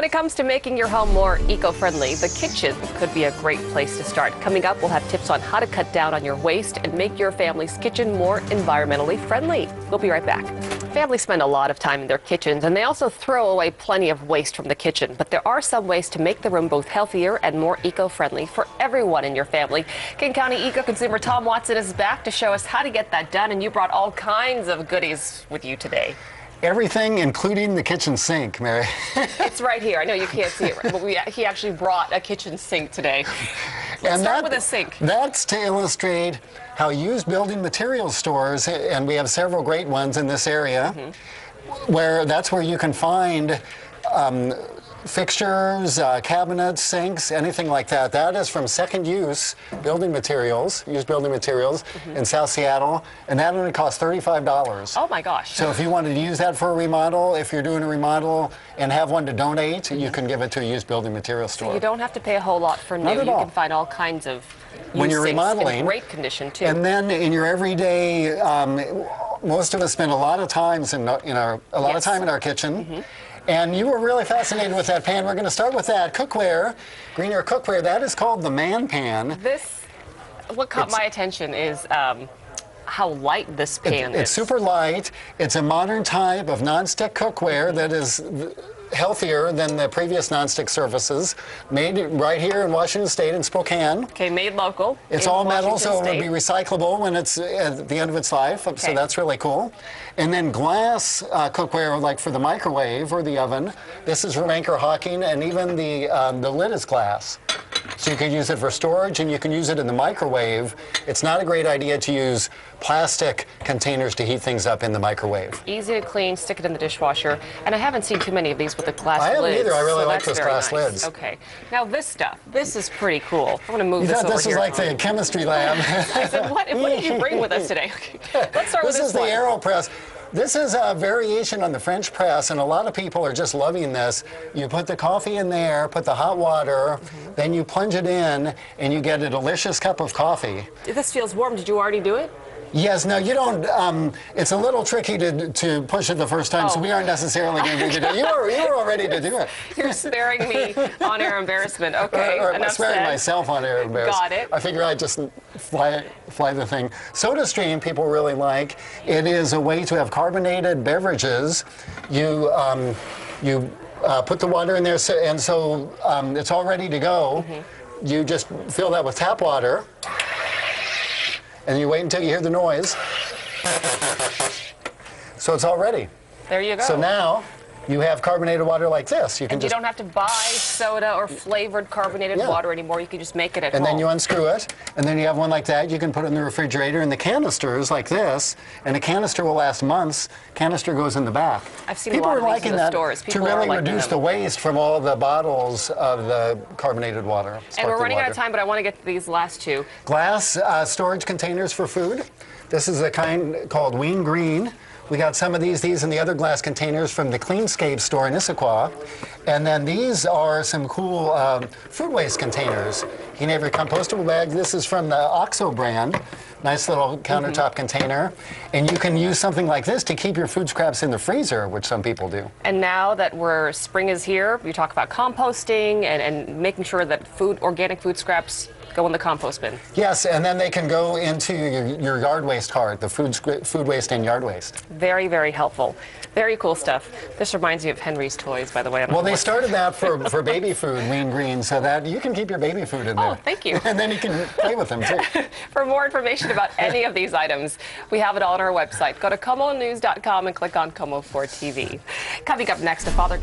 When it comes to making your home more eco-friendly, the kitchen could be a great place to start. Coming up, we'll have tips on how to cut down on your waste and make your family's kitchen more environmentally friendly. We'll be right back. Families spend a lot of time in their kitchens, and they also throw away plenty of waste from the kitchen. But there are some ways to make the room both healthier and more eco-friendly for everyone in your family. King County EcoConsumer Tom Watson is back to show us how to get that done, and you brought all kinds of goodies with you today. Everything, including the kitchen sink, Mary. It's right here. I know you can't see it, but he actually brought a kitchen sink today. Let's start with a sink. That's to illustrate how used building materials stores, and we have several great ones in this area, that's where you can find fixtures, cabinets, sinks, anything like that. That is from second use building materials, used building materials in South Seattle, and that only costs $35. Oh my gosh. So if you wanted to use that for a remodel, if you're doing a remodel and have one to donate, you can give it to a used building materials store. So you don't have to pay a whole lot for new. Not at all. You can find all kinds of when you're remodeling in great condition too. And then in your everyday, most of us spend a lot of times in our kitchen. And you were really fascinated with that pan. We're going to start with that cookware, greener cookware. That is called the Man Pan. What caught my attention is how light this pan is. It's super light. It's a modern type of nonstick cookware that is healthier than the previous nonstick surfaces, made right here in Washington State in Spokane. Okay, made local. It's all metal, so it would be recyclable when it's at the end of its life, so that's really cool. And then glass cookware, like for the microwave or the oven. This is from Anchor Hawking, and even the lid is glass. So you can use it for storage, and you can use it in the microwave. It's not a great idea to use plastic containers to heat things up in the microwave. Easy to clean, stick it in the dishwasher. And I haven't seen too many of these with the glass lids. I haven't either. I really like those glass lids. Okay. Now this stuff, this is pretty cool. I want to move this over here. This is like the chemistry lab. I said, what did you bring with us today? Let's start with this one. This is the AeroPress. This is a variation on the French press, and a lot of people are just loving this. You put the coffee in there, put the hot water, then you plunge it in, and you get a delicious cup of coffee. This feels warm. Did you already do it? Yes, no, you don't. It's a little tricky to push it the first time, so we aren't necessily going to do it. You were all ready to do it. You're sparing me on-air embarrassment. Okay, or sparing myself on-air embarrassment. Got it. I figure I'd just fly the thing. SodaStream people really like. It is a way to have carbonated beverages. You put the water in there, and so it's all ready to go. You just fill that with tap water. And you wait until you hear the noise. So it's all ready. There you go. So now you have carbonated water like this. You don't have to buy soda or flavored carbonated water anymore. You can just make it at home. And then you unscrew it, and then you have one like that. You can put it in the refrigerator, and the canisters like this, and a canister will last months. Canister goes in the back. I've seen people a lot of these in the stores. To really reduce the waste from all the bottles of the carbonated water. And we're running out of time, but I want to get to these last two. Glass storage containers for food. This is a kind called Ween Green. We got some of these and the other glass containers from the Cleanscape store in Issaquah. And then these are some cool food waste containers. You can have your compostable bag. This is from the OXO brand. Nice little countertop container. And you can use something like this to keep your food scraps in the freezer, which some people do. And now that spring is here, we talk about composting and making sure that organic food scraps go in the compost bin. Yes, and then they can go into your yard waste cart, the food waste and yard waste. Very, very helpful. Very cool stuff. This reminds me of Henry's Toys, by the way. Well, they started that for baby food, Ween Green, so that you can keep your baby food in there. Oh, thank you. And then you can play with them, too. For more information about any of these items, we have it all on our website. Go to KOMOnews.com and click on KOMO4 TV. Coming up next, a father gets